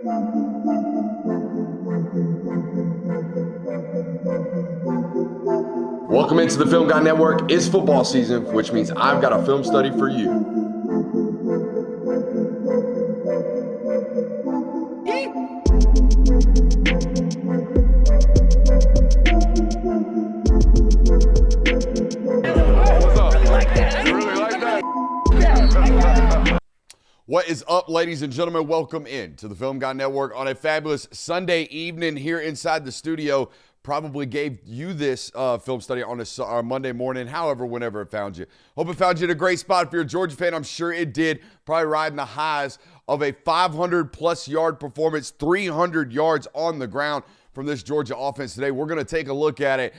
Welcome into the Film Guy Network. It's football season, which means I've got a film study for you. What's up? You really like that? What is up, ladies and gentlemen? Welcome in to the Film Guy Network on a fabulous Sunday evening here inside the studio. Probably gave you this film study on a Monday morning, however, whenever it found you. Hope it found you in a great spot. If you're a Georgia fan, I'm sure it did. Probably riding the highs of a 500-plus yard performance, 300 yards on the ground from this Georgia offense today. We're going to take a look at it.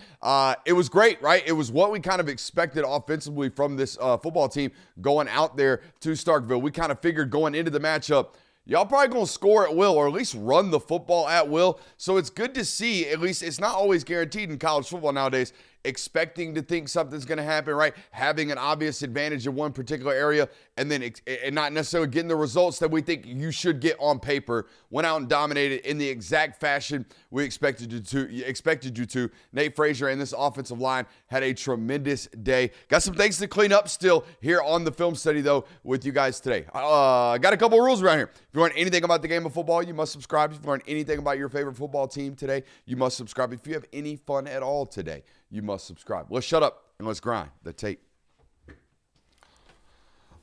It was great, right? It was what we kind of expected offensively from this football team going out there to Starkville. We kind of figured going into the matchup, y'all probably going to score at will or at least run the football at will. So it's good to see, at least it's not always guaranteed in college football nowadays, expecting to think something's going to happen, right? Having an obvious advantage in one particular area and then and not necessarily getting the results that we think you should get on paper. Went out and dominated in the exact fashion we expected you to. Nate Frazier and this offensive line had a tremendous day. Got some things to clean up still here on the film study, though, with you guys today. Got a couple of rules around here. If you learn anything about the game of football, you must subscribe. If you learn anything about your favorite football team today, you must subscribe. If you have any fun at all today, you must subscribe. Let's shut up and let's grind the tape.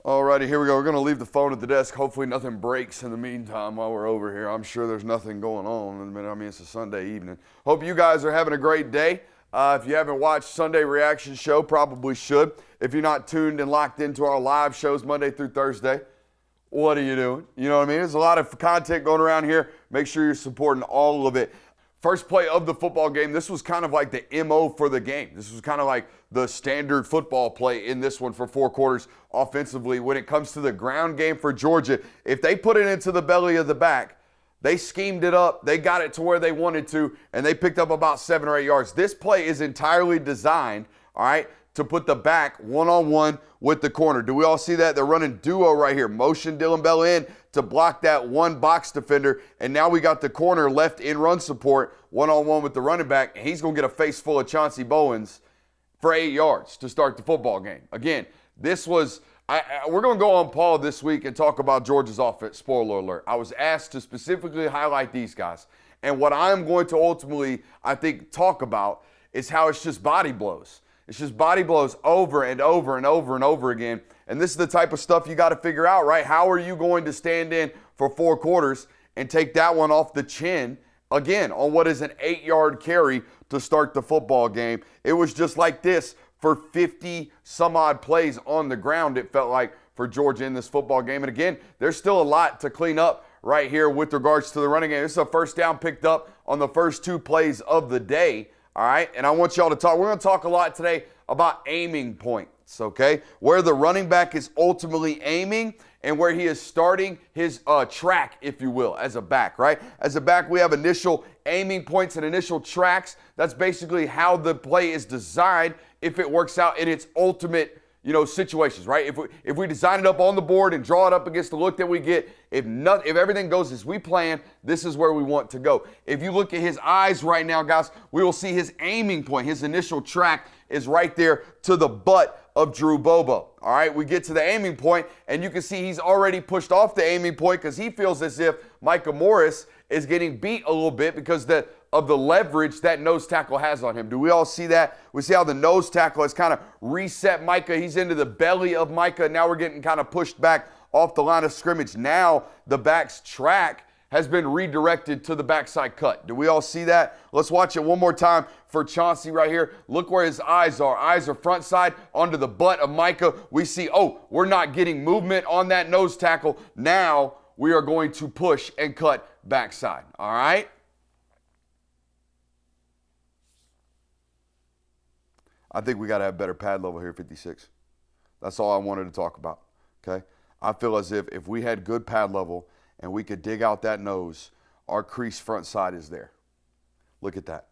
Alrighty, here we go. We're going to leave the phone at the desk. Hopefully nothing breaks in the meantime while we're over here. I'm sure there's nothing going on. I mean, it's a Sunday evening. Hope you guys are having a great day. If you haven't watched Sunday Reaction Show, probably should. If you're not tuned and locked into our live shows Monday through Thursday, what are you doing? You know what I mean? There's a lot of content going around here. Make sure you're supporting all of it. First play of the football game, this was kind of like the MO for the game. This was kind of like the standard football play in this one for 4 quarters offensively. When it comes to the ground game for Georgia, if they put it into the belly of the back, they schemed it up, they got it to where they wanted to, and they picked up about 7 or 8 yards. This play is entirely designed, all right, to put the back one-on-one with the corner. Do we all see that? They're running duo right here. Motion Dylan Bell in to block that one box defender. And now we got the corner left in run support, one-on-one with the running back. And he's going to get a face full of Chauncey Bowens for 8 yards to start the football game. Again, this was we're going to go on Paul this week and talk about Georgia's offense. Spoiler alert. I was asked to specifically highlight these guys. And what I'm going to ultimately, I think, talk about is how it's just body blows. It's just body blows over and over and over and over again. And this is the type of stuff you got to figure out, right? How are you going to stand in for 4 quarters and take that one off the chin, again, on what is an 8-yard carry to start the football game? It was just like this for 50-some-odd plays on the ground, it felt like, for Georgia in this football game. And again, there's still a lot to clean up right here with regards to the running game. This is a first down picked up on the first 2 plays of the day. All right, and I want y'all to talk. We're going to talk a lot today about aiming points, okay? Where the running back is ultimately aiming and where he is starting his track, if you will, as a back, right? As a back, we have initial aiming points and initial tracks. That's basically how the play is designed if it works out in its ultimate, situations, right? If we design it up on the board and draw it up against the look that we get, if everything goes as we plan, this is where we want to go. If you look at his eyes right now, guys, we will see his aiming point, his initial track is right there to the butt of Drew Bobo. All right, we get to the aiming point, and you can see he's already pushed off the aiming point because he feels as if Micah Morris is getting beat a little bit because of the leverage that nose tackle has on him. Do we all see that? We see how the nose tackle has kind of reset Micah. He's into the belly of Micah. Now we're getting kind of pushed back off the line of scrimmage. Now the back's track has been redirected to the backside cut. Do we all see that? Let's watch it one more time for Chauncey right here. Look where his eyes are. Eyes are front side onto the butt of Micah. We see, we're not getting movement on that nose tackle. Now we are going to push and cut backside. All right? I think we got to have better pad level here, 56. That's all I wanted to talk about, okay? I feel as if we had good pad level and we could dig out that nose, our crease front side is there. Look at that.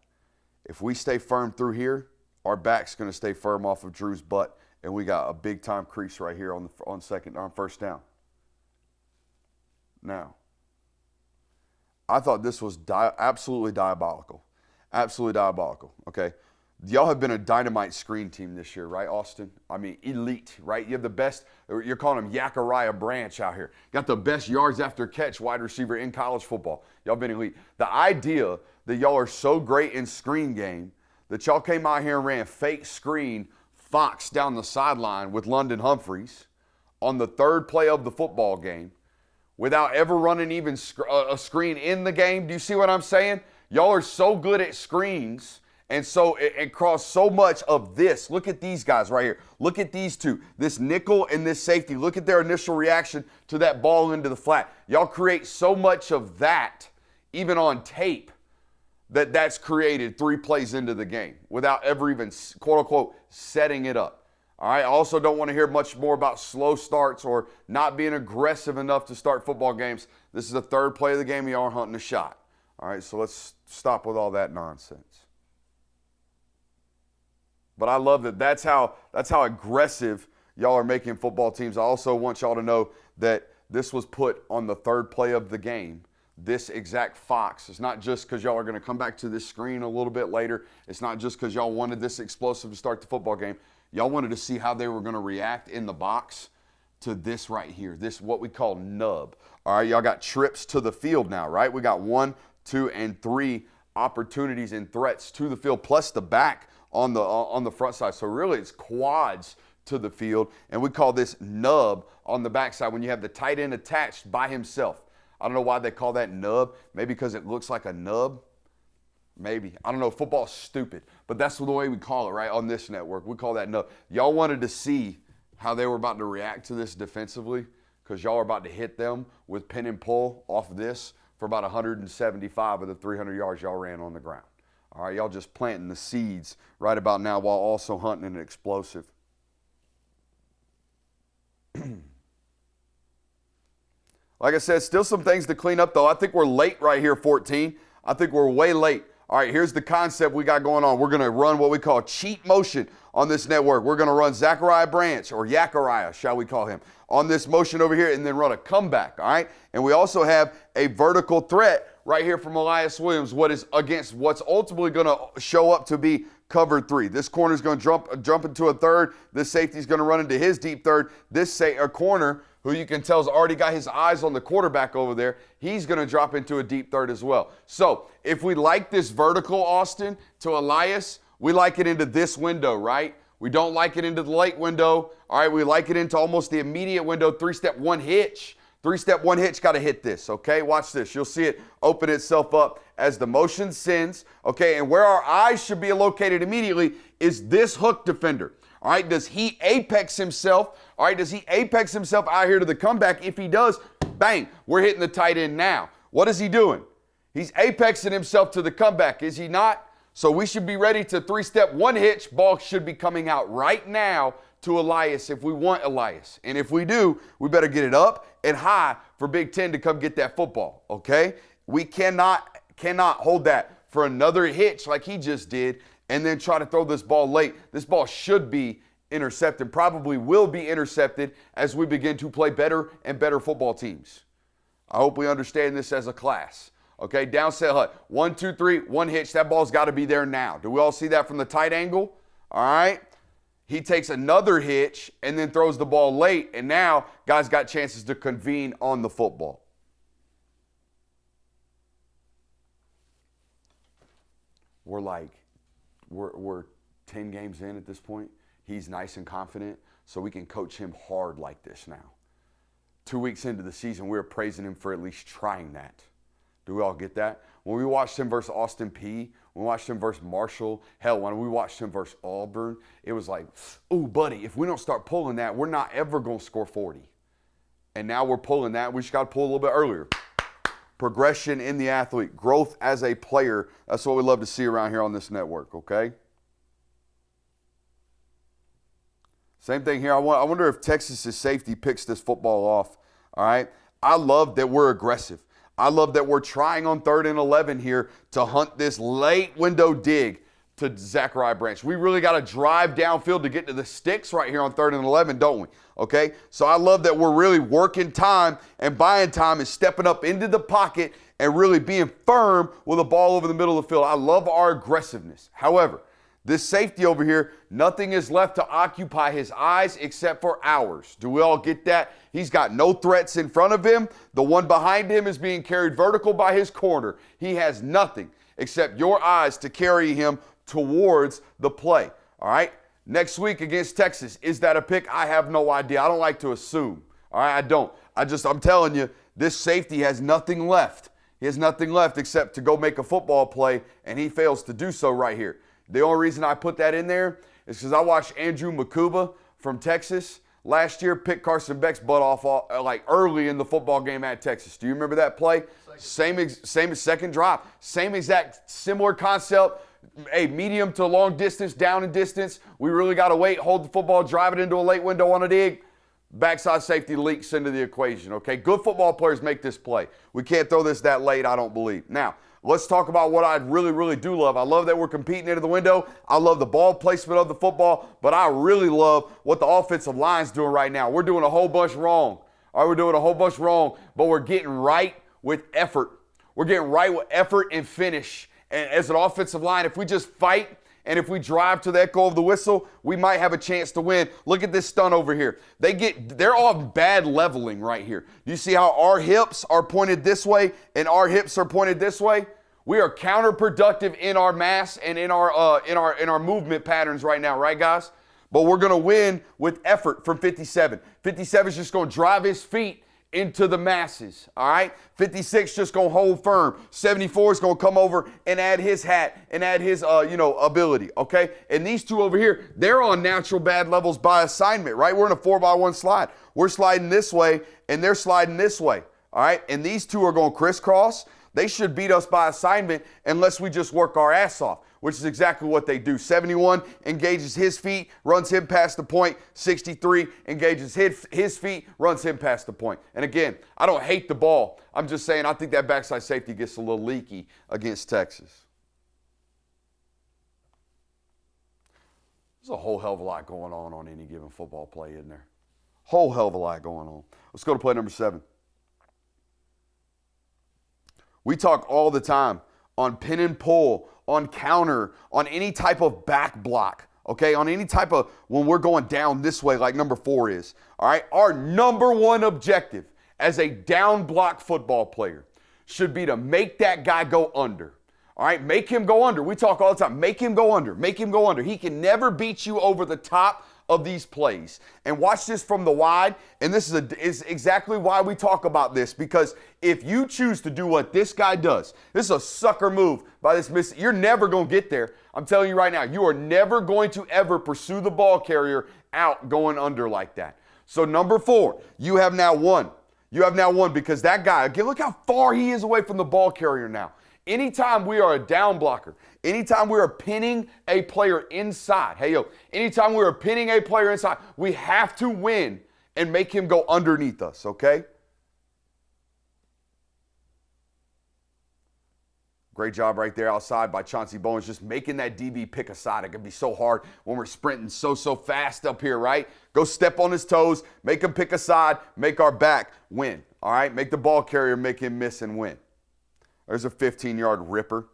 If we stay firm through here, our back's going to stay firm off of Drew's butt, and we got a big-time crease right here on first down. Now, I thought this was absolutely diabolical. Absolutely diabolical, okay? Y'all have been a dynamite screen team this year, right, Austin? I mean, elite, right? You have the best, you're calling him Yachariah Branch out here. Got the best yards after catch wide receiver in college football. Y'all been elite. The idea that y'all are so great in screen game that y'all came out here and ran fake screen Fox down the sideline with London Humphreys on the third play of the football game without ever running even a screen in the game. Do you see what I'm saying? Y'all are so good at screens and so it crossed so much of this. Look at these guys right here. Look at these two, this nickel and this safety. Look at their initial reaction to that ball into the flat. Y'all create so much of that, even on tape, that's created 3 plays into the game without ever even, quote unquote, setting it up. All right, I also don't want to hear much more about slow starts or not being aggressive enough to start football games. This is the third play of the game. Y'all are hunting a shot. All right, so let's stop with all that nonsense. But I love that that's how aggressive y'all are making football teams. I also want y'all to know that this was put on the third play of the game. This exact Fox. It's not just because y'all are going to come back to this screen a little bit later. It's not just because y'all wanted this explosive to start the football game. Y'all wanted to see how they were going to react in the box to this right here. This what we call nub. All right, y'all got trips to the field now, right? We got 1, 2, and 3 opportunities and threats to the field, plus the back on the front side. So really it's quads to the field, and we call this nub on the backside when you have the tight end attached by himself. I don't know why they call that nub. Maybe because it looks like a nub. Maybe. I don't know. Football's stupid. But that's the way we call it, right, on this network. We call that nub. Y'all wanted to see how they were about to react to this defensively because y'all are about to hit them with pin and pull off of this for about 175 of the 300 yards y'all ran on the ground. All right, y'all just planting the seeds right about now while also hunting an explosive. Like I said, still some things to clean up, though. I think we're late right here, 14. I think we're way late. All right, here's the concept we got going on. We're going to run what we call cheat motion on this network. We're going to run Zachariah Branch, or Yachariah, shall we call him, on this motion over here and then run a comeback, all right? And we also have a vertical threat right here from Elias Williams, what is against what's ultimately going to show up to be cover 3. This corner is going to jump into a third. This safety is going to run into his deep third. This corner, who you can tell has already got his eyes on the quarterback over there, he's going to drop into a deep third as well. So if we like this vertical, Austin, to Elias, we like it into this window, right? We don't like it into the late window. All right, we like it into almost the immediate window, 3-step 1 hitch. 3-step 1 hitch, got to hit this, okay? Watch this. You'll see it open itself up as the motion sends, okay? And where our eyes should be located immediately is this hook defender. All right, does he apex himself? All right, does he apex himself out here to the comeback? If he does, bang, we're hitting the tight end now. What is he doing? He's apexing himself to the comeback, is he not? So we should be ready to 3-step 1 hitch. Ball should be coming out right now to Elias if we want Elias. And if we do, we better get it up and high for Big Ten to come get that football, okay? We cannot hold that for another hitch like he just did and then try to throw this ball late. This ball should be intercepted, probably will be intercepted as we begin to play better and better football teams. I hope we understand this as a class. Okay, down set hut. 1, 2, 3, 1 hitch. That ball's got to be there now. Do we all see that from the tight angle? All right. He takes another hitch and then throws the ball late, and now guys got chances to convene on the football. We're 10 games in at this point. He's nice and confident, so we can coach him hard like this now. 2 weeks into the season, we're praising him for at least trying that. Do we all get that? When we watched him versus Austin Peay, when we watched him versus Marshall, hell, when we watched him versus Auburn, it was like, ooh, buddy, if we don't start pulling that, we're not ever going to score 40. And now we're pulling that. We just got to pull a little bit earlier. Progression in the athlete, growth as a player. That's what we love to see around here on this network, okay? Same thing here. I wonder if Texas's safety picks this football off, all right? I love that we're aggressive. I love that we're trying on 3rd and 11 here to hunt this late window dig to Zachariah Branch. We really got to drive downfield to get to the sticks right here on 3rd and 11, don't we? Okay, so I love that we're really working time and buying time and stepping up into the pocket and really being firm with the ball over the middle of the field. I love our aggressiveness. However, this safety over here, nothing is left to occupy his eyes except for ours. Do we all get that? He's got no threats in front of him. The one behind him is being carried vertical by his corner. He has nothing except your eyes to carry him towards the play. All right? Next week against Texas, is that a pick? I have no idea. I don't like to assume. All right? I don't. I'm telling you, this safety has nothing left. He has nothing left except to go make a football play, and he fails to do so right here. The only reason I put that in there is because I watched Andrew Makuba from Texas last year pick Carson Beck's butt off like early in the football game at Texas. Do you remember that play? Same second drop. Same exact similar concept. A medium to long distance, down in distance. We really got to wait, hold the football, drive it into a late window on a dig. Backside safety leaks into the equation, okay? Good football players make this play. We can't throw this that late, I don't believe. Now, let's talk about what I really, really do love. I love that we're competing into the window. I love the ball placement of the football, but I really love what the offensive line's doing right now. We're doing a whole bunch wrong. All right, we're doing a whole bunch wrong, but we're getting right with effort. We're getting right with effort and finish. And as an offensive line, if we just fight and if we drive to the echo of the whistle, we might have a chance to win. Look at this stunt over here. They're all bad leveling right here. You see how our hips are pointed this way and our hips are pointed this way? We are counterproductive in our mass and in our movement patterns right now, right, guys? But we're going to win with effort from 57. 57 is just going to drive his feet into the masses, all right? 56 just going to hold firm. 74 is going to come over and add his hat and add his, ability, okay? And these two over here, they're on natural bad levels by assignment, right? We're in a 4x1 slide. We're sliding this way, and they're sliding this way, all right? And these two are going crisscross. They should beat us by assignment unless we just work our ass off, which is exactly what they do. 71 engages his feet, runs him past the point. 63 engages his feet, runs him past the point. And again, I don't hate the ball. I'm just saying I think that backside safety gets a little leaky against Texas. There's a whole hell of a lot going on any given football play in there. Whole hell of a lot going on. Let's go to play number 7. We talk all the time on pin and pull, on counter, on any type of back block, okay? On any type of, when we're going down this way like number 4 is, all right? Our number one objective as a down block football player should be to make that guy go under, all right? Make him go under. We talk all the time, make him go under, make him go under. He can never beat you over the top of these plays. And watch this from the wide, and this is exactly why we talk about this, because if you choose to do what this guy does, this is a sucker move by this you're never going to get there. I'm telling you right now, you are never going to ever pursue the ball carrier out going under like that. So number 4, you have now won. You have now won because that guy, again, look how far he is away from the ball carrier now. Anytime we are a down blocker, anytime we are pinning a player inside, anytime we are pinning a player inside, we have to win and make him go underneath us, okay? Great job right there outside by Chauncey Bowens, just making that DB pick a side. It can be so hard when we're sprinting so fast up here, right? Go step on his toes, make him pick a side, make our back win, all right? Make the ball carrier make him miss and win. There's a 15-yard ripper.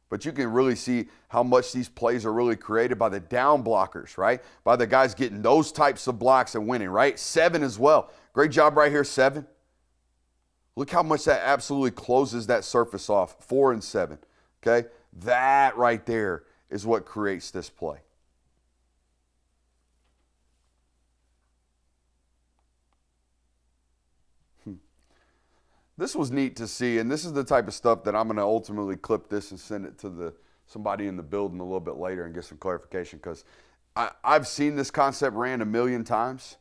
But you can really see how much these plays are really created by the down blockers, right? By the guys getting those types of blocks and winning, right? 7 as well. Great job right here, 7. Look how much that absolutely closes that surface off, 4 and 7, okay? That right there is what creates this play. This was neat to see, and this is the type of stuff that I'm going to ultimately clip this and send it to somebody in the building a little bit later and get some clarification, because I've seen this concept ran a million times.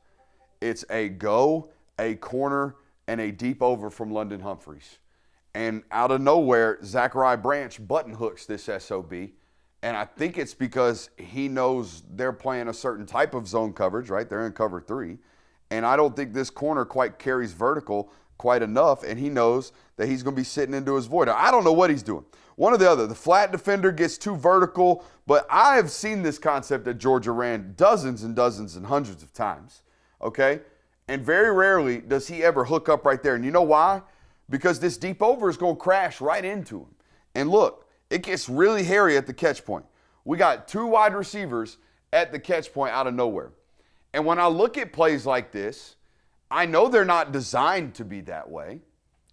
It's a go, a corner, and a deep over from London Humphreys. And out of nowhere, Zachariah Branch button hooks this SOB, and I think it's because he knows they're playing a certain type of zone coverage, right? They're in cover 3, and I don't think this corner quite carries vertical quite enough, and he knows that he's going to be sitting into his void. I don't know what he's doing. One or the other. The flat defender gets too vertical, but I have seen this concept that Georgia ran dozens and dozens and hundreds of times, okay? And very rarely does he ever hook up right there. And you know why? Because this deep over is going to crash right into him. And look, it gets really hairy at the catch point. We got 2 wide receivers at the catch point out of nowhere. And when I look at plays like this, I know they're not designed to be that way,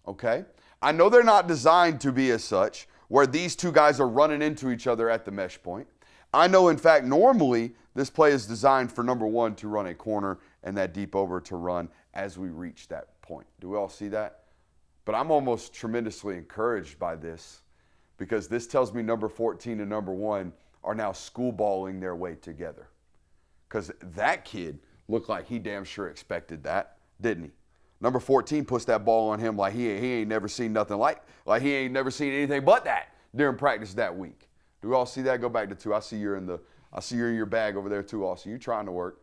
okay? I know they're not designed to be as such, where these 2 guys are running into each other at the mesh point. I know, in fact, normally this play is designed for, number 1, to run a corner and that deep over to run as we reach that point. Do we all see that? But I'm almost tremendously encouraged by this because this tells me number 14 and number 1 are now schoolballing their way together. Because that kid looked like he damn sure expected that, didn't he? Number 14 puts that ball on him like he ain't never seen nothing like he ain't never seen anything but that during practice that week. Do we all see that? Go back to 2. I see you're in your bag over there too, Austin. You trying to work.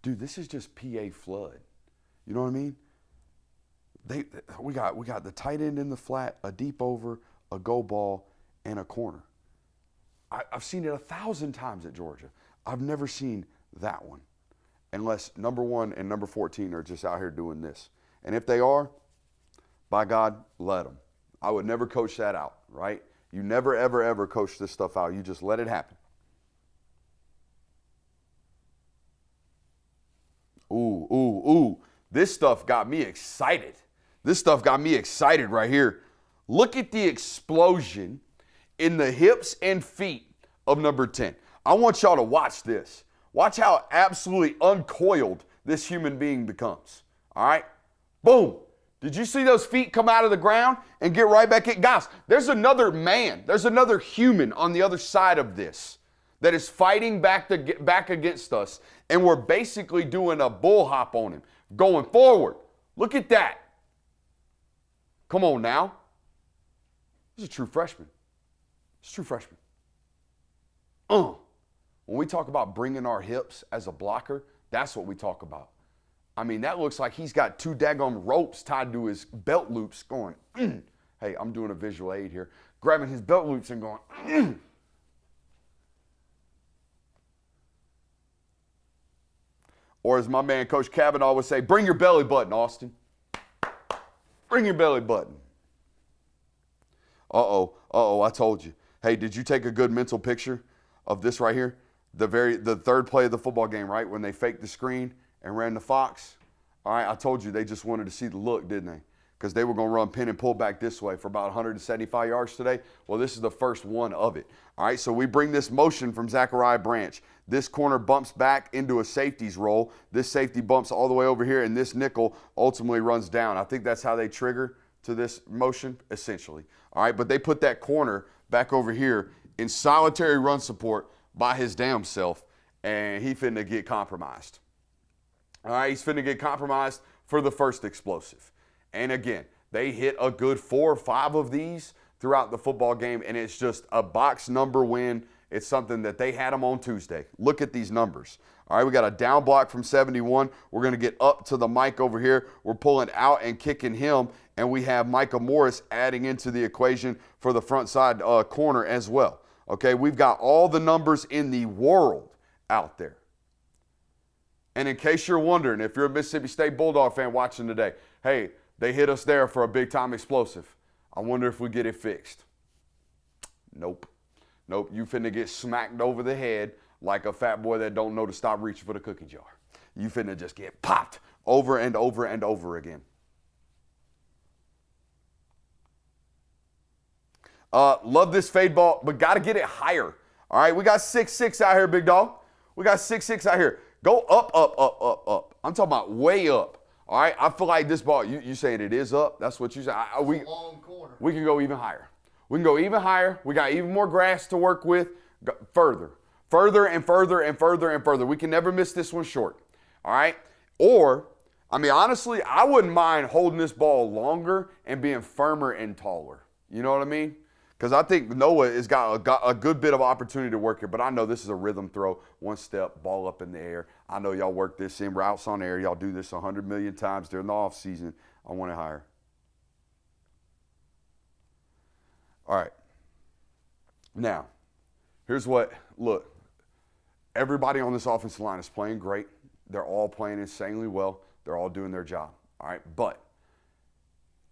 Dude, this is just PA flood. You know what I mean? We got the tight end in the flat, a deep over, a go ball, and a corner. I've seen it 1,000 times at Georgia. I've never seen that one, unless number 1 and number 14 are just out here doing this. And if they are, by God, let them. I would never coach that out, right? You never, ever, ever coach this stuff out. You just let it happen. Ooh, ooh, ooh. This stuff got me excited. This stuff got me excited right here. Look at the explosion in the hips and feet of number 10. I want y'all to watch this. Watch how absolutely uncoiled this human being becomes. All right? Boom. Did you see those feet come out of the ground and get right back in? Guys, there's another man. There's another human on the other side of this that is fighting back against us, and we're basically doing a bull hop on him, going forward. Look at that. Come on now. This is a true freshman. It's a true freshman. When we talk about bringing our hips as a blocker, that's what we talk about. I mean, that looks like he's got 2 daggone ropes tied to his belt loops going, Hey, I'm doing a visual aid here. Grabbing his belt loops and going, Or as my man, Coach Kavanaugh would say, bring your belly button, Austin. Bring your belly button. I told you. Hey, did you take a good mental picture of this right here? The third play of the football game, right? When they faked the screen and ran the Fox. All right, I told you they just wanted to see the look, didn't they? Because they were going to run pin and pull back this way for about 175 yards today. Well, this is the first one of it. All right, so we bring this motion from Zachariah Branch. This corner bumps back into a safety's role. This safety bumps all the way over here, and this nickel ultimately runs down. I think that's how they trigger to this motion, essentially. All right, but they put that corner back over here in solitary run support by his damn self, and he finna get compromised. All right, he's finna get compromised for the first explosive. And again, they hit a good 4 or 5 of these throughout the football game, and it's just a box number win. It's something that they had them on Tuesday. Look at these numbers. All right, we got a down block from 71. We're going to get up to the Mike over here. We're pulling out and kicking him, and we have Micah Morris adding into the equation for the front side corner as well. Okay, we've got all the numbers in the world out there. And in case you're wondering, if you're a Mississippi State Bulldog fan watching today, hey, they hit us there for a big-time explosive. I wonder if we get it fixed. Nope. You finna get smacked over the head like a fat boy that don't know to stop reaching for the cookie jar. You finna just get popped over and over and over again. Love this fade ball, but got to get it higher. All right, we got 6'6" out here, big dog. We got 6'6" out here. Go up, up, up, up, up. I'm talking about way up. All right, I feel like this ball, you saying it is up? That's what you say. Long corner. We can go even higher. We can go even higher. We got even more grass to work with. Further and further and further and further. We can never miss this one short. All right? Or, I mean, honestly, I wouldn't mind holding this ball longer and being firmer and taller. You know what I mean? Because I think Noah has got a good bit of opportunity to work here, but I know this is a rhythm throw, one step, ball up in the air. I know y'all work this in, routes on air. Y'all do this 100 million times during the offseason. I want it higher. All right. Now, here's what, look, everybody on this offensive line is playing great. They're all playing insanely well. They're all doing their job. All right, but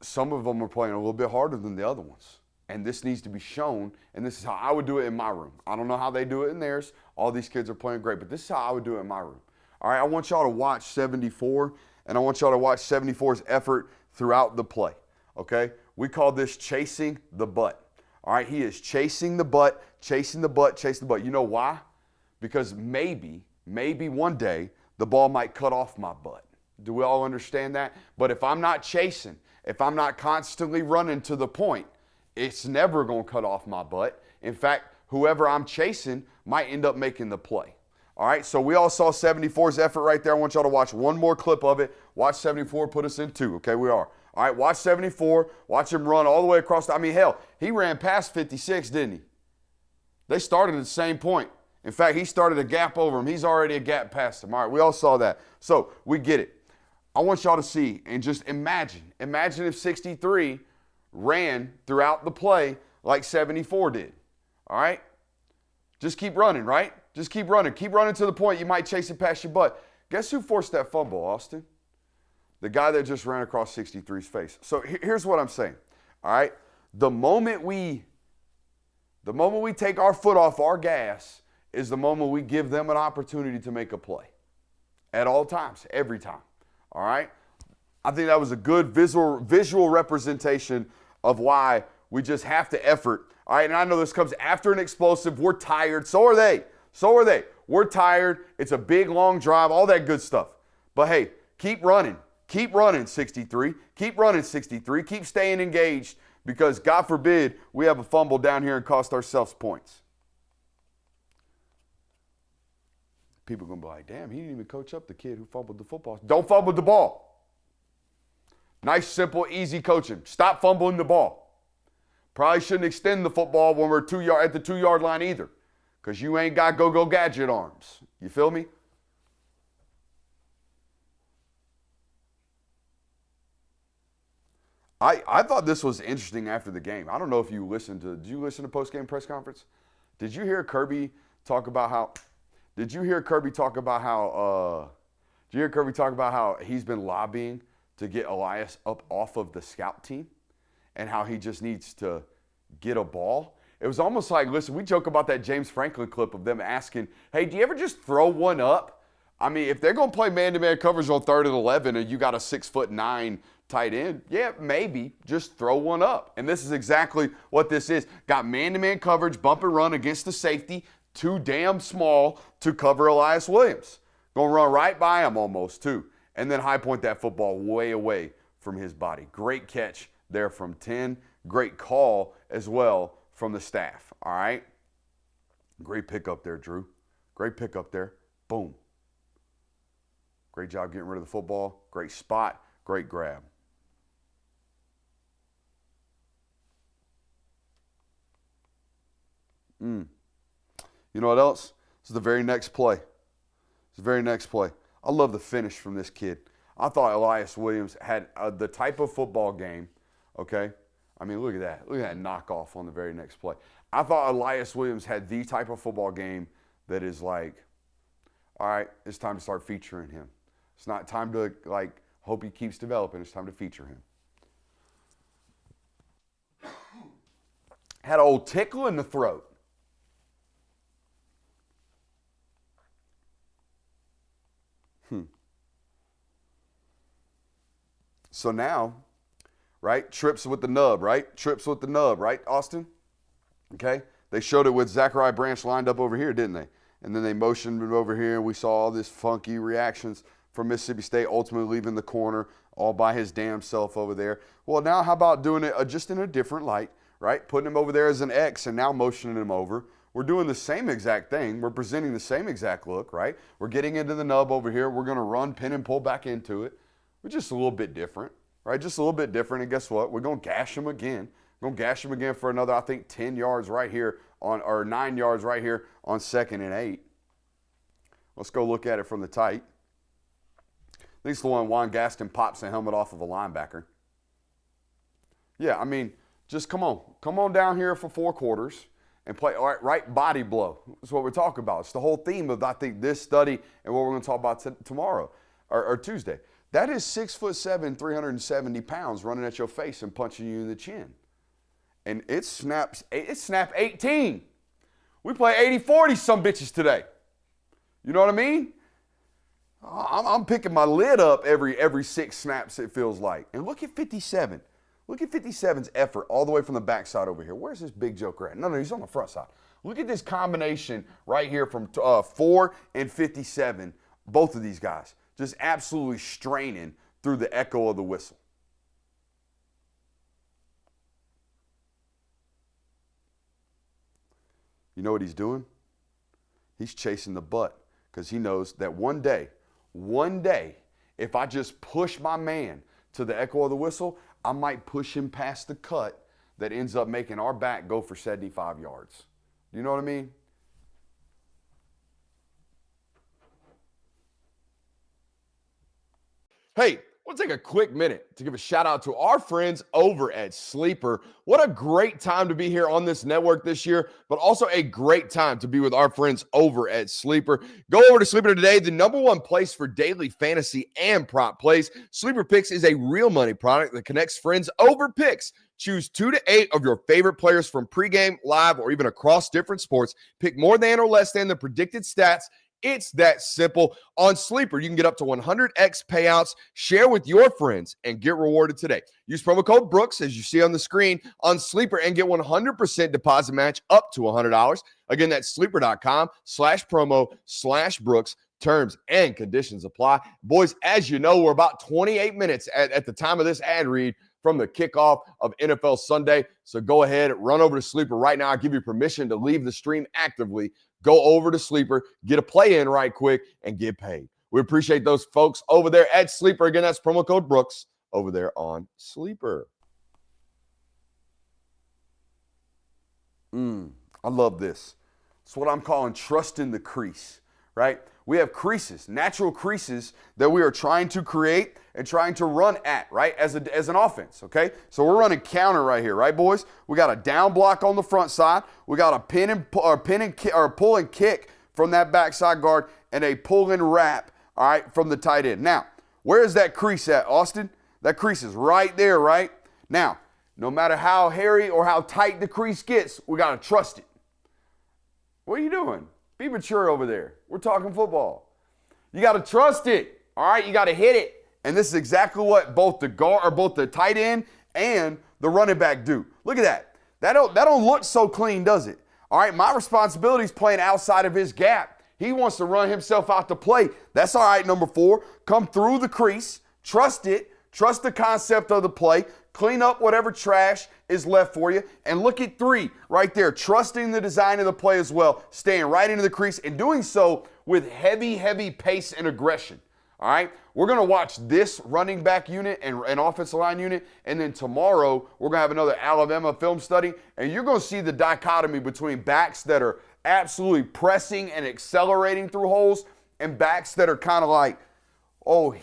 some of them are playing a little bit harder than the other ones. And this needs to be shown, and this is how I would do it in my room. I don't know how they do it in theirs. All these kids are playing great, but this is how I would do it in my room. All right, I want y'all to watch 74, and I want y'all to watch 74's effort throughout the play, okay? We call this chasing the butt. All right, he is chasing the butt, chasing the butt, chasing the butt. You know why? Because maybe one day the ball might cut off my butt. Do we all understand that? But if I'm not chasing, if I'm not constantly running to the point, it's never going to cut off my butt. In fact, whoever I'm chasing might end up making the play. All right, so we all saw 74's effort right there. I want y'all to watch one more clip of it. Watch 74 put us in 2, okay? We are. All right, watch 74. Watch him run all the way across. Hell, he ran past 56, didn't he? They started at the same point. In fact, he started a gap over him. He's already a gap past him. All right, we all saw that. So we get it. I want y'all to see and just imagine. Imagine if 63 ran throughout the play like 74 did. All right? Just keep running, right? Just keep running. Keep running to the point you might chase it past your butt. Guess who forced that fumble, Austin? The guy that just ran across 63's face. So here's what I'm saying. All right? The moment we take our foot off our gas is the moment we give them an opportunity to make a play. At all times, every time. All right? I think that was a good visual representation of why we just have to effort. All right, and I know this comes after an explosive. We're tired. So are they. We're tired. It's a big, long drive, all that good stuff. But hey, keep running. Keep running, 63. Keep running, 63. Keep staying engaged because, God forbid, we have a fumble down here and cost ourselves points. People are going to be like, damn, he didn't even coach up the kid who fumbled the football. Don't fumble the ball. Nice, simple, easy coaching. Stop fumbling the ball. Probably shouldn't extend the football when we're at the 2-yard line either because you ain't got go-go gadget arms. You feel me? I thought this was interesting after the game. I don't know if you listened to, did you listen to post-game press conference? Did you hear Kirby talk about how he's been lobbying to get Elias up off of the scout team and how he just needs to get a ball? It was almost like, listen, we joke about that James Franklin clip of them asking, hey, do you ever just throw one up? I mean, if they're going to play man-to-man coverage on 3rd and 11 and you got a 6'9" tight end, yeah, maybe just throw one up. And this is exactly what this is. Got man-to-man coverage, bump and run against the safety, too damn small to cover Elias Williams. Going to run right by him almost, too. And then high point that football way away from his body. Great catch there from 10. Great call as well from the staff, all right? Great pickup there, Drew. Great pickup there. Boom. Great job getting rid of the football. Great spot. Great grab. You know what else? This is the very next play. I love the finish from this kid. I thought Elias Williams had the type of football game, okay? I mean, look at that. Look at that knockoff on the very next play. I thought Elias Williams had the type of football game that is like, all right, it's time to start featuring him. It's not time to, like, hope he keeps developing. It's time to feature him. Had an old tickle in the throat. So now, right, trips with the nub, right, Austin? Okay? They showed it with Zachariah Branch lined up over here, didn't they? And then they motioned it over here, and we saw all these funky reactions from Mississippi State, ultimately leaving the corner all by his damn self over there. Well, now how about doing it just in a different light, right? Putting him over there as an X and now motioning him over. We're doing the same exact thing. We're presenting the same exact look, right? We're getting into the nub over here. We're going to run, pin, and pull back into it. We're just a little bit different, right? Just a little bit different. And guess what? We're going to gash him again. Going to gash him again for another, I think, 10 yards right here or 9 yards right here on 2nd and 8. Let's go look at it from the tight. I think it's the one Juan Gaston pops the helmet off of a linebacker. Yeah, I mean, just come on. Come on down here for 4 quarters and play right body blow. That's what we're talking about. It's the whole theme of, I think, this study and what we're going to talk about tomorrow or Tuesday. That is 6'7", 370 pounds running at your face and punching you in the chin. And it snapped 18. We play 80-40 some bitches today. You know what I mean? I'm picking my lid up every 6 snaps, it feels like. And look at 57. Look at 57's effort all the way from the backside over here. Where's this big joker at? No, he's on the front side. Look at this combination right here from 4 and 57. Both of these guys just absolutely straining through the echo of the whistle. You know what he's doing? He's chasing the butt because he knows that one day, if I just push my man to the echo of the whistle, I might push him past the cut that ends up making our back go for 75 yards. You know what I mean? Hey, we'll take a quick minute to give a shout out to our friends over at Sleeper. What a great time to be here on this network this year, but also a great time to be with our friends over at Sleeper. Go over to Sleeper today, the #1 place for daily fantasy and prop plays. Sleeper Picks is a real money product that connects friends over picks. Choose 2 to 8 of your favorite players from pregame, live, or even across different sports. Pick more than or less than the predicted stats. It's that simple. On Sleeper, you can get up to 100x payouts, share with your friends, and get rewarded today. Use promo code Brooks, as you see on the screen, on Sleeper and get 100% deposit match up to $100. Again, that's sleeper.com/promo/Brooks. Terms and conditions apply. Boys, as you know, we're about 28 minutes at the time of this ad read from the kickoff of NFL Sunday. So go ahead, run over to Sleeper right now. I'll give you permission to leave the stream actively. Go over to Sleeper, get a play in right quick, and get paid. We appreciate those folks over there at Sleeper. Again, that's promo code Brooks over there on Sleeper. I love this. It's what I'm calling trusting the crease, right? We have creases, natural creases that we are trying to create and trying to run at, right, as an offense, okay? So we're running counter right here, right, boys? We got a down block on the front side. We got a pull and kick from that backside guard and a pull and wrap, all right, from the tight end. Now, where is that crease at, Austin? That crease is right there, right? Now, no matter how hairy or how tight the crease gets, we got to trust it. What are you doing? Be mature over there. We're talking football. You got to trust it. All right, you got to hit it. And this is exactly what both the tight end and the running back do. Look at that. That don't look so clean, does it? All right, my responsibility is playing outside of his gap. He wants to run himself out to play. That's all right, number 4. Come through the crease. Trust it. Trust the concept of the play. Clean up whatever trash is left for you. And look at 3 right there, trusting the design of the play as well, staying right into the crease and doing so with heavy, heavy pace and aggression. All right, we're going to watch this running back unit and offensive line unit, and then tomorrow we're going to have another Alabama film study, and you're going to see the dichotomy between backs that are absolutely pressing and accelerating through holes and backs that are kind of like,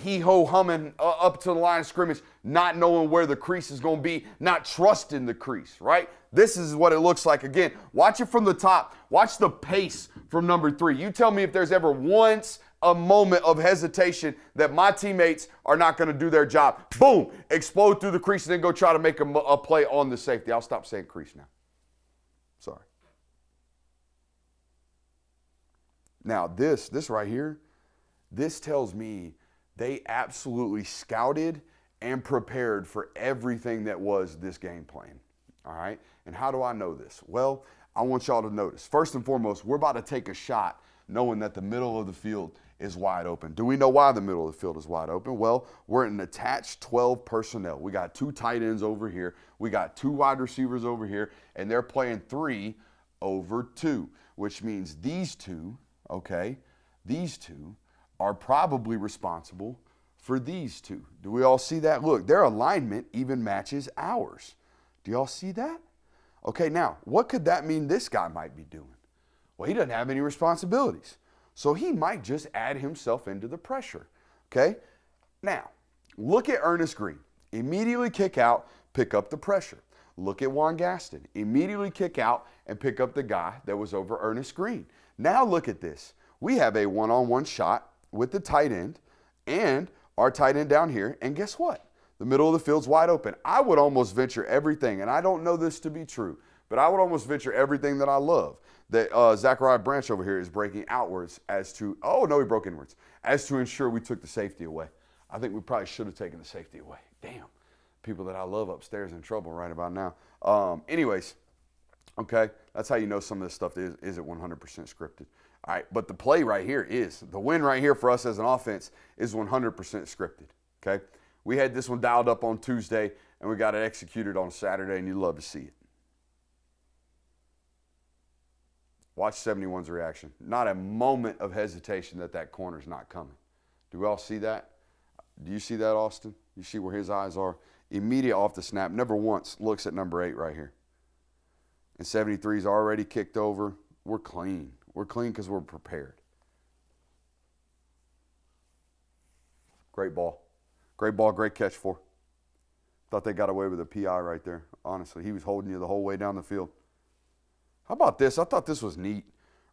hee-ho humming up to the line of scrimmage, not knowing where the crease is going to be, not trusting the crease, right? This is what it looks like. Again, watch it from the top. Watch the pace from number 3. You tell me if there's ever once a moment of hesitation that my teammates are not going to do their job. Boom, explode through the crease and then go try to make a play on the safety. I'll stop saying crease now. Sorry. Now, this right here, this tells me they absolutely scouted and prepared for everything that was this game plan. All right? And how do I know this? Well, I want y'all to notice. First and foremost, we're about to take a shot knowing that the middle of the field is wide open. Do we know why the middle of the field is wide open? Well, we're in an attached 12 personnel. We got 2 tight ends over here. We got 2 wide receivers over here, and they're playing 3 over 2, which means these two are probably responsible for these 2. Do we all see that? Look, their alignment even matches ours. Do y'all see that? Okay, now, what could that mean this guy might be doing? Well, he doesn't have any responsibilities. So he might just add himself into the pressure. Okay? Now, look at Ernest Green. Immediately kick out, pick up the pressure. Look at Juan Gaston. Immediately kick out and pick up the guy that was over Ernest Green. Now look at this. We have a one-on-one shot with the tight end and our tight end down here. And guess what? The middle of the field's wide open. I would almost venture everything, and I don't know this to be true, but I would almost venture everything that I love that Zachariah Branch over here is breaking outwards as to, oh, no, he broke inwards, as to ensure we took the safety away. I think we probably should have taken the safety away. Damn. People that I love upstairs in trouble right about now. Anyways, okay, that's how you know some of this stuff isn't 100% scripted. All right, but the play right here is, the win right here for us as an offense is 100% scripted, okay? We had this one dialed up on Tuesday, and we got it executed on Saturday, and you'd love to see it. Watch 71's reaction. Not a moment of hesitation that corner's not coming. Do we all see that? Do you see that, Austin? You see where his eyes are? Immediate off the snap, never once looks at number 8 right here. And 73's already kicked over. We're clean. We're clean because we're prepared. Great ball. Great ball, great catch for. Thought they got away with a PI right there. Honestly, he was holding you the whole way down the field. How about this? I thought this was neat,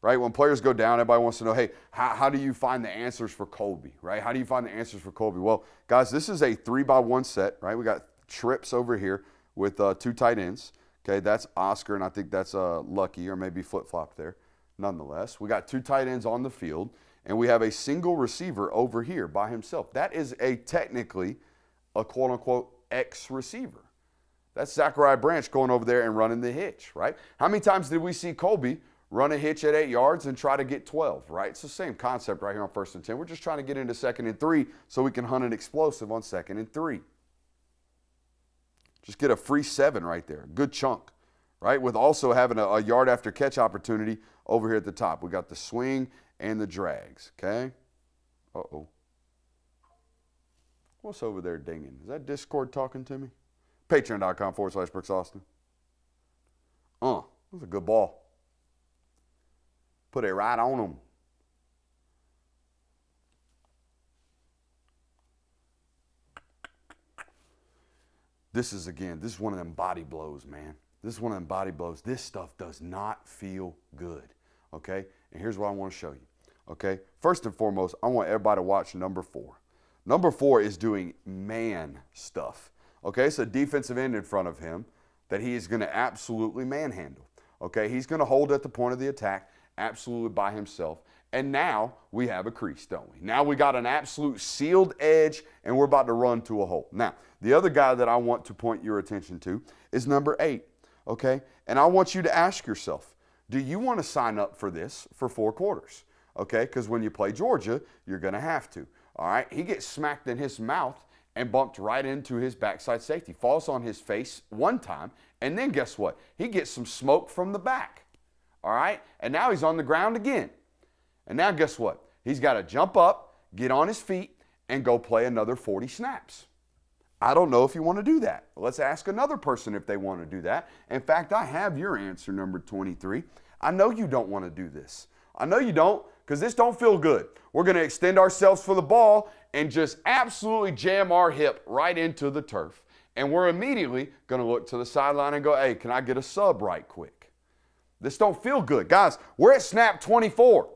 right? When players go down, everybody wants to know, hey, how do you find the answers for Colby, right? How do you find the answers for Colby? Well, guys, this is a 3-by-1 set, right? We got trips over here with 2 tight ends. Okay, that's Oscar, and I think that's Lucky, or maybe flip-flop there. Nonetheless, we got 2 tight ends on the field, and we have a single receiver over here by himself. That is technically a quote-unquote X receiver. That's Zachariah Branch going over there and running the hitch, right? How many times did we see Colby run a hitch at 8 yards and try to get 12, right? It's the same concept right here on 1st and 10. We're just trying to get into 2nd and 3 so we can hunt an explosive on 2nd and 3. Just get a free 7 right there. Good chunk, right? With also having a yard after catch opportunity over here at the top. We got the swing and the drags, okay? Uh-oh. What's over there dinging? Is that Discord talking to me? Patreon.com/Brooks Austin. That was a good ball. Put it right on them. This is one of them body blows, man. This is one of them body blows. This stuff does not feel good, okay? And here's what I want to show you, okay? First and foremost, I want everybody to watch number 4. Number 4 is doing man stuff, okay? It's a defensive end in front of him that he is going to absolutely manhandle, okay? He's going to hold at the point of the attack absolutely by himself. And now we have a crease, don't we? Now we got an absolute sealed edge, and we're about to run to a hole. Now, the other guy that I want to point your attention to is number 8, okay? And I want you to ask yourself, do you want to sign up for this for 4 quarters, okay? Because when you play Georgia, you're going to have to, all right? He gets smacked in his mouth and bumped right into his backside safety, falls on his face one time, and then guess what? He gets some smoke from the back, all right? And now he's on the ground again. And now guess what? He's got to jump up, get on his feet, and go play another 40 snaps. I don't know if you want to do that. Let's ask another person if they want to do that. In fact, I have your answer, number 23. I know you don't want to do this. I know you don't, because this don't feel good. We're going to extend ourselves for the ball and just absolutely jam our hip right into the turf. And we're immediately going to look to the sideline and go, hey, can I get a sub right quick? This don't feel good. Guys, we're at snap 24.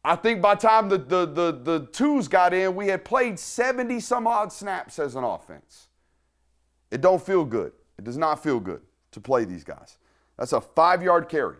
I think by the time the twos got in, we had played 70-some-odd snaps as an offense. It don't feel good. It does not feel good to play these guys. That's a 5-yard carry.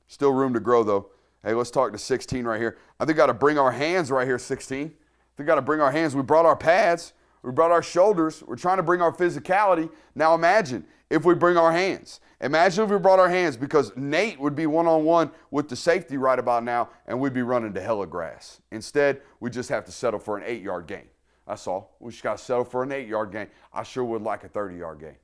Still room to grow, though. Hey, let's talk to 16 right here. I think we got to bring our hands right here, 16. I think we got to bring our hands. We brought our pads. We brought our shoulders. We're trying to bring our physicality. Now imagine if we bring our hands. Imagine if we brought our hands, because Nate would be one-on-one with the safety right about now, and we'd be running to hella grass. Instead, we just have to settle for an 8-yard gain. That's all. We just got to settle for an 8-yard gain. I sure would like a 30-yard gain.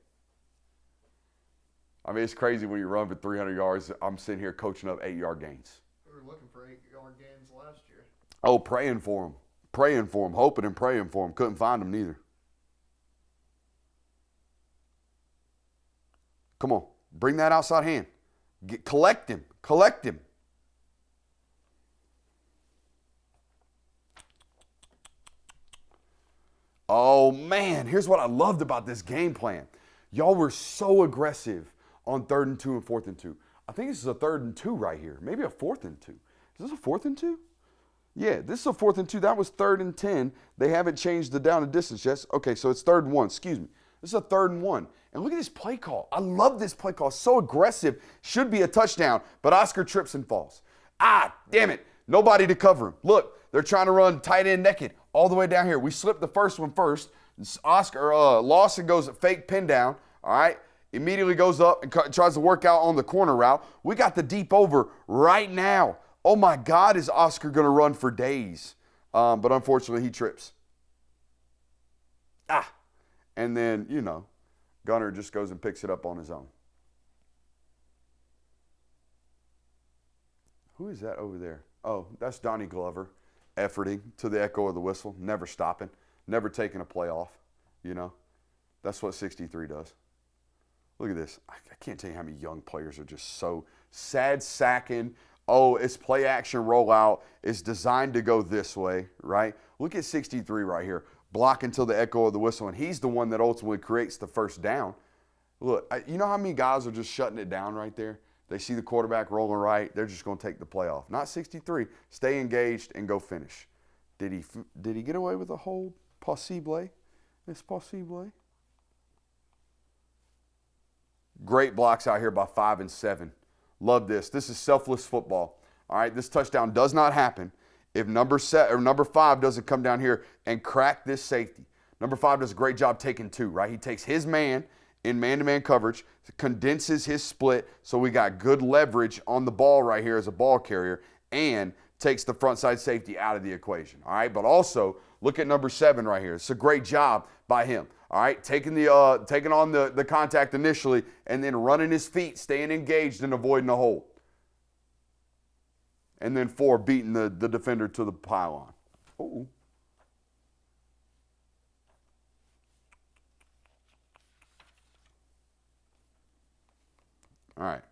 I mean, it's crazy when you run for 300 yards. I'm sitting here coaching up 8-yard gains. We were looking for 8-yard gains last year. Oh, praying for them. Praying for him, hoping and praying for him. Couldn't find him neither. Come on. Bring that outside hand. Collect him. Collect him. Oh, man. Here's what I loved about this game plan. Y'all were so aggressive on 3rd and 2 and 4th and 2. I think this is a 3rd and 2 right here. Maybe a 4th and 2. Is this a 4th and 2? Yeah, this is a 4th and 2. That was 3rd and 10. They haven't changed the down and distance yet. Okay, so it's 3rd and 1. Excuse me. This is a 3rd and 1. And look at this play call. I love this play call. So aggressive. Should be a touchdown, but Oscar trips and falls. Ah, damn it. Nobody to cover him. Look, they're trying to run tight end naked all the way down here. We slipped the first one first. Lawson goes fake pin down, all right? Immediately goes up and tries to work out on the corner route. We got the deep over right now. Oh, my God, is Oscar going to run for days? But unfortunately, he trips. And then, Gunner just goes and picks it up on his own. Who is that over there? Oh, that's Donnie Glover, efforting to the echo of the whistle, never stopping, never taking a play off. That's what 63 does. Look at this. I can't tell you how many young players are just so sad sacking. Oh, it's play action rollout. It's designed to go this way, right? Look at 63 right here, blocking till the echo of the whistle, and he's the one that ultimately creates the first down. Look, you know how many guys are just shutting it down right there? They see the quarterback rolling right. They're just going to take the play off. Not 63. Stay engaged and go finish. Did he get away with a hold? Possible. It's possible. Great blocks out here by 5 and 7. Love this. This is selfless football. All right, this touchdown does not happen if number 5 doesn't come down here and crack this safety. Number 5 does a great job taking 2, right? He takes his man in man-to-man coverage, condenses his split, so we got good leverage on the ball right here as a ball carrier, and takes the front side safety out of the equation. All right, but also look at number 7 right here. It's a great job by him. All right, taking on the contact initially and then running his feet, staying engaged and avoiding a hold. And then 4, beating the defender to the pylon. Ooh. All right.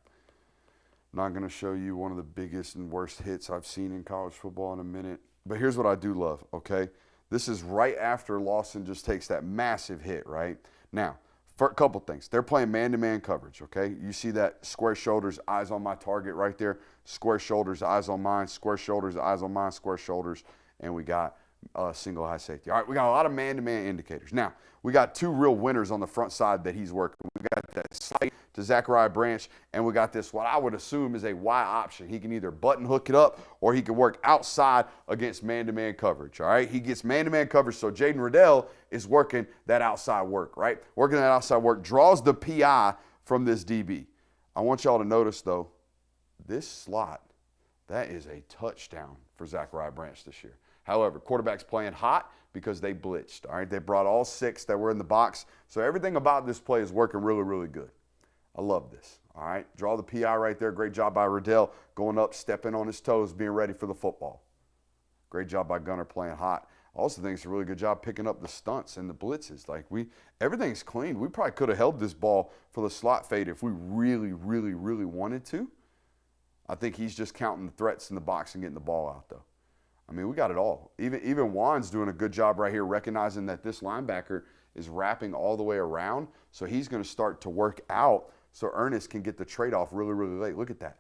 I'm not going to show you one of the biggest and worst hits I've seen in college football in a minute. But here's what I do love, okay? This is right after Lawson just takes that massive hit, right? Now, for a couple things. They're playing man-to-man coverage, okay? You see that square shoulders, eyes on my target right there. Square shoulders, eyes on mine. Square shoulders, eyes on mine. Square shoulders. And we got single high safety. All right, we got a lot of man-to-man indicators. Now, we got 2 real winners on the front side that he's working. We got that slide to Zachariah Branch, and we got this, what I would assume is a Y option. He can either button hook it up, or he can work outside against man-to-man coverage, all right? He gets man-to-man coverage, so Jaden Riddell is working that outside work, right? Working that outside work, draws the PI from this DB. I want y'all to notice, though, this slot, that is a touchdown for Zachariah Branch this year. However, quarterback's playing hot because they blitzed, all right? They brought all 6 that were in the box, so everything about this play is working really, really good. I love this, all right? Draw the PI right there. Great job by Riddell going up, stepping on his toes, being ready for the football. Great job by Gunner playing hot. I also think it's a really good job picking up the stunts and the blitzes. Like, everything's clean. We probably could have held this ball for the slot fade if we really, really, really wanted to. I think he's just counting the threats in the box and getting the ball out, though. I mean, we got it all. Even Juan's doing a good job right here, recognizing that this linebacker is wrapping all the way around, so he's going to start to work out so Ernest can get the trade-off really, really late. Look at that.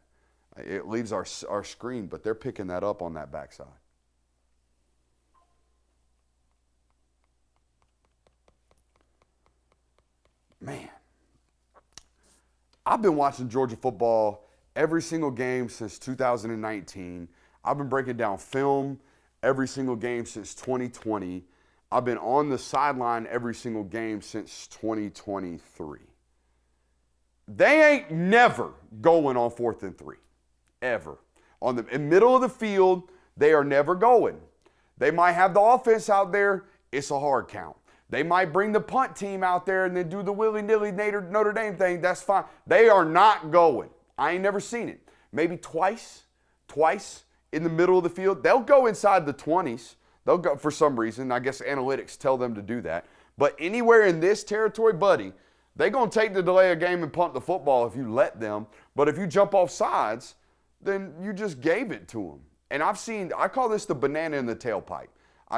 It leaves our screen, but they're picking that up on that backside. Man, I've been watching Georgia football every single game since 2019. I've been breaking down film every single game since 2020. I've been on the sideline every single game since 2023. They ain't never going on 4th and 3, ever. In the middle of the field, they are never going. They might have the offense out there. It's a hard count. They might bring the punt team out there and then do the willy-nilly Notre Dame thing. That's fine. They are not going. I ain't never seen it. Maybe twice in the middle of the field. They'll go inside the 20s. They'll go for some reason. I guess analytics tell them to do that. But anywhere in this territory, buddy, they're going to take the delay of game and punt the football if you let them. But if you jump off sides, then you just gave it to them. And I call this the banana in the tailpipe.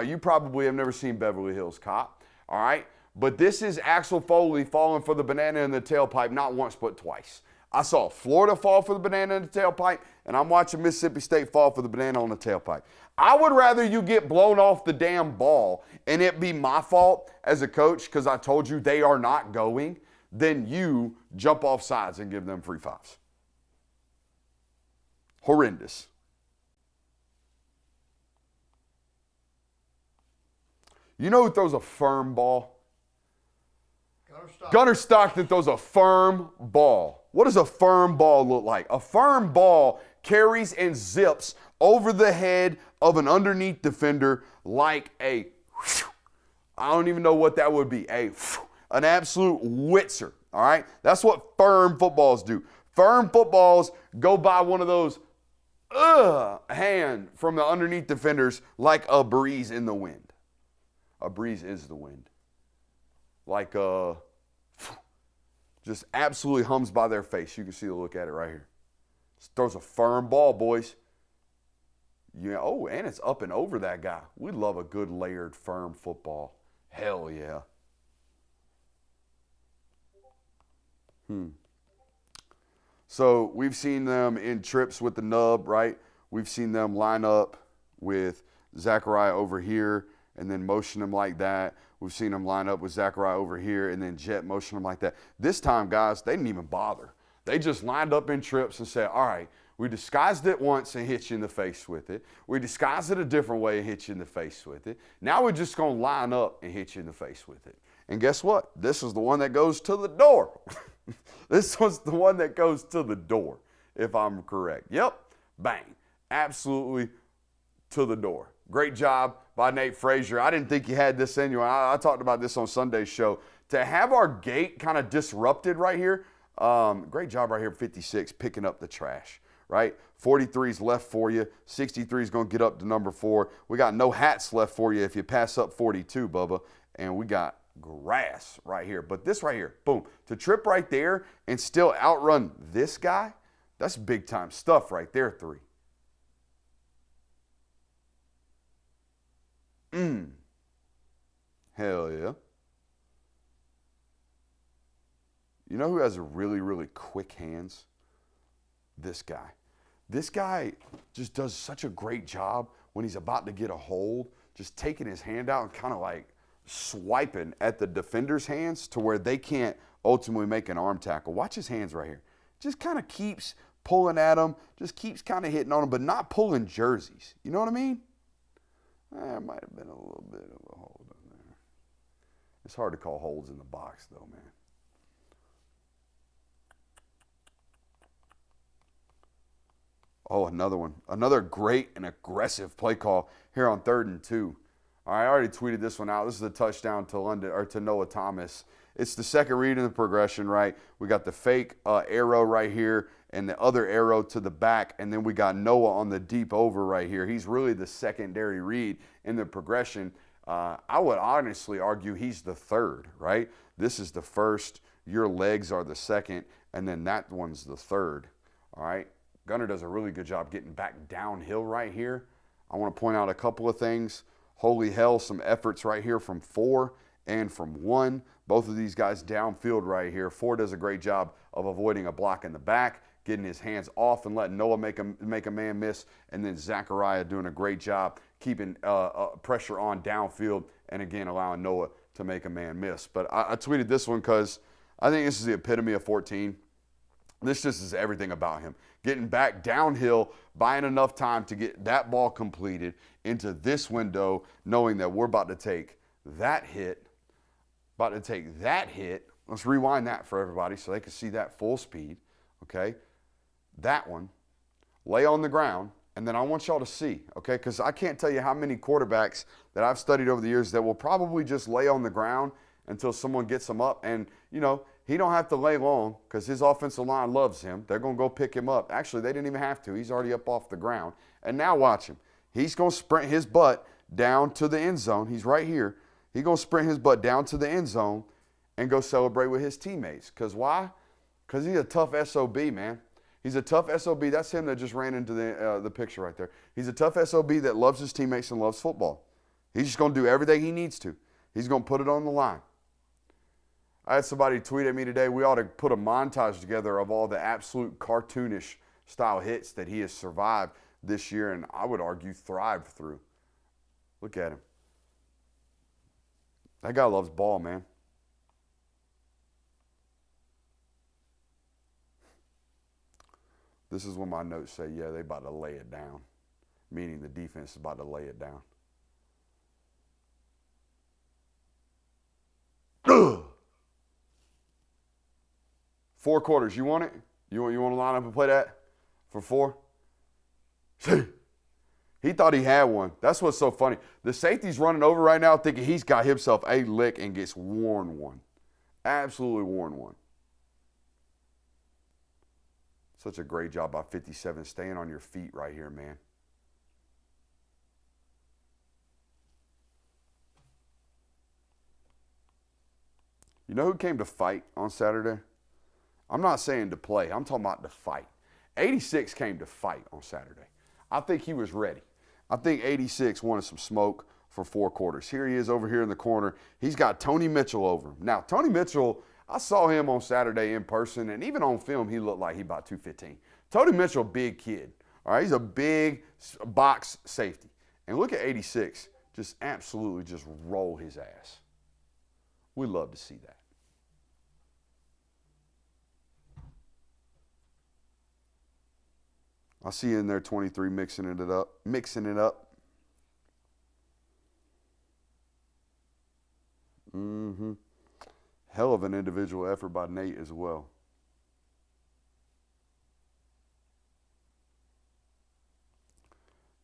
You probably have never seen Beverly Hills Cop, all right? But this is Axel Foley falling for the banana in the tailpipe not once but twice. I saw Florida fall for the banana in the tailpipe, and I'm watching Mississippi State fall for the banana on the tailpipe. I would rather you get blown off the damn ball and it be my fault as a coach because I told you they are not going than you jump off sides and give them free fives. Horrendous. You know who throws a firm ball? Gunnar Stockton throws a firm ball. What does a firm ball look like? A firm ball carries and zips over the head of an underneath defender like I don't even know what that would be, an absolute whitzer, all right? That's what firm footballs do. Firm footballs go by one of those hand from the underneath defenders like a breeze in the wind. A breeze is the wind. Like just absolutely hums by their face. You can see the look at it right here. Just throws a firm ball, boys. And it's up and over that guy. We love a good layered, firm football. Hell yeah. So we've seen them in trips with the nub, right? We've seen them line up with Zachariah over here and then motion him like that. We've seen them line up with Zachariah over here and then jet motion him like that. This time, guys, they didn't even bother. They just lined up in trips and said, all right, we disguised it once and hit you in the face with it. We disguised it a different way and hit you in the face with it. Now we're just going to line up and hit you in the face with it. And guess what? This is the one that goes to the door. This was the one that goes to the door, if I'm correct. Yep. Bang. Absolutely to the door. Great job by Nate Frazier. I didn't think he had this in you. I talked about this on Sunday's show. To have our gate kind of disrupted right here, great job right here, 56, picking up the trash, right? 43's left for you. 63 is going to get up to number 4. We got no hats left for you if you pass up 42, Bubba. And we got grass right here. But this right here, boom, to trip right there and still outrun this guy, that's big time stuff right there, 3. Hell yeah. You know who has really, really quick hands? This guy. This guy just does such a great job when he's about to get a hold, just taking his hand out and kind of like swiping at the defender's hands to where they can't ultimately make an arm tackle. Watch his hands right here. Just kind of keeps pulling at them, just keeps kind of hitting on them, but not pulling jerseys. You know what I mean? There might have been a little bit of a hold in there. It's hard to call holds in the box, though, man. Oh, another one. Another great and aggressive play call here on 3rd and 2. All right, I already tweeted this one out. This is a touchdown to Noah Thomas. It's the second read in the progression, right? We got the fake arrow right here and the other arrow to the back, and then we got Noah on the deep over right here. He's really the secondary read in the progression. I would honestly argue he's the third, right? This is the first, your legs are the second, and then that one's the third, all right? Gunnar does a really good job getting back downhill right here. I want to point out a couple of things. Holy hell, some efforts right here from 4 and from 1. Both of these guys downfield right here. 4 does a great job of avoiding a block in the back, getting his hands off and letting Noah make a man miss, and then Zachariah doing a great job keeping pressure on downfield and, again, allowing Noah to make a man miss. But I tweeted this one because I think this is the epitome of 14. This just is everything about him. Getting back downhill, buying enough time to get that ball completed into this window, knowing that we're about to take that hit. Let's rewind that for everybody so they can see that full speed, okay? That one, lay on the ground, and then I want y'all to see, okay? Because I can't tell you how many quarterbacks that I've studied over the years that will probably just lay on the ground until someone gets them up. And, you know, he don't have to lay long because his offensive line loves him. They're going to go pick him up. Actually, they didn't even have to. He's already up off the ground. And now watch him. He's going to sprint his butt down to the end zone. He's right here. He's going to sprint his butt down to the end zone and go celebrate with his teammates. Because why? Because he's a tough SOB, man. He's a tough SOB. That's him that just ran into the picture right there. He's a tough SOB that loves his teammates and loves football. He's just going to do everything he needs to. He's going to put it on the line. I had somebody tweet at me today, we ought to put a montage together of all the absolute cartoonish style hits that he has survived this year, and I would argue thrived through. Look at him. That guy loves ball, man. This is when my notes say, yeah, they about to lay it down, meaning the defense is about to lay it down. Ugh. 4 quarters. You want it? You want to line up and play that for 4? He thought he had one. That's what's so funny. The safety's running over right now thinking he's got himself a lick and gets worn one. Absolutely worn one. Such a great job by 57 staying on your feet right here, man. You know who came to fight on Saturday? I'm not saying to play. I'm talking about to fight. 86 came to fight on Saturday. I think he was ready. I think 86 wanted some smoke for 4 quarters. Here he is over here in the corner. He's got Tony Mitchell over him. Now, Tony Mitchell, I saw him on Saturday in person, and even on film, he looked like he about 215. Tony Mitchell, big kid. All right, he's a big box safety. And look at 86, just absolutely just roll his ass. We love to see that. I see you in there, 23, mixing it up. Hell of an individual effort by Nate as well.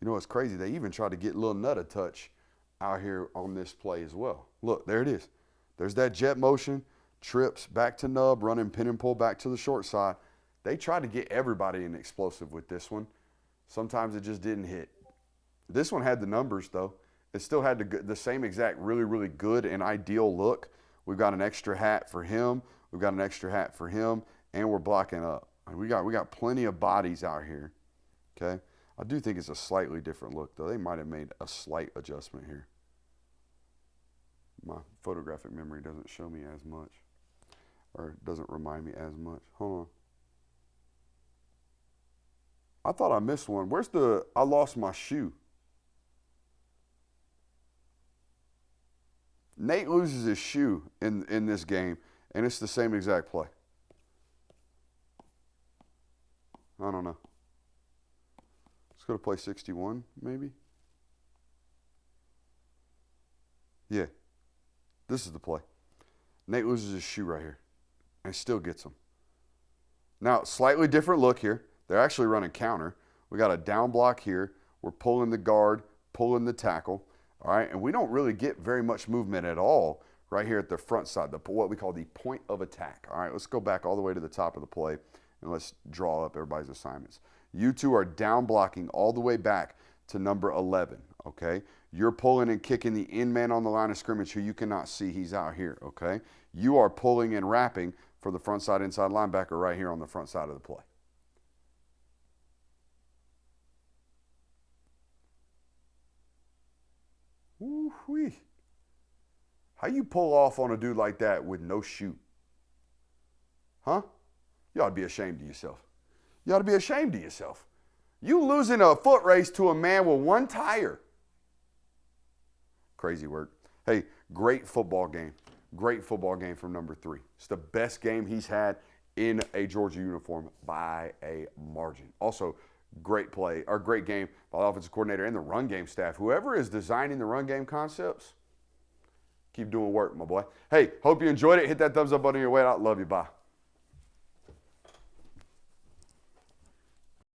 You know what's crazy? They even tried to get Lil Nut a touch out here on this play as well. Look, there it is. There's that jet motion, trips back to nub, running pin and pull back to the short side. They tried to get everybody in explosive with this one. Sometimes it just didn't hit. This one had the numbers, though. It still had the same exact really, really good and ideal look. We've got an extra hat for him. We've got an extra hat for him, and we're blocking up. We got plenty of bodies out here, okay? I do think it's a slightly different look, though. They might have made a slight adjustment here. My photographic memory doesn't show me as much, or doesn't remind me as much. Hold on. I thought I missed one. I lost my shoe. Nate loses his shoe in this game, and it's the same exact play. I don't know. Let's go to play 61, maybe. Yeah. This is the play. Nate loses his shoe right here, and still gets him. Now, slightly different look here. They're actually running counter. We got a down block here. We're pulling the guard, pulling the tackle. All right, and we don't really get very much movement at all right here at the front side, what we call the point of attack. All right, let's go back all the way to the top of the play, and let's draw up everybody's assignments. You two are down blocking all the way back to number 11, okay? You're pulling and kicking the in man on the line of scrimmage who you cannot see. He's out here, okay? You are pulling and wrapping for the front side inside linebacker right here on the front side of the play. Woo-wee. How you pull off on a dude like that with no shoe? Huh? You ought to be ashamed of yourself. You ought to be ashamed of yourself. You losing a foot race to a man with one tire. Crazy work. Hey, great football game. Great football game from number 3. It's the best game he's had in a Georgia uniform by a margin. Also, great play, or great game by the offensive coordinator and the run game staff. Whoever is designing the run game concepts, keep doing work, my boy. Hey, hope you enjoyed it. Hit that thumbs up button on your way out. Love you. Bye.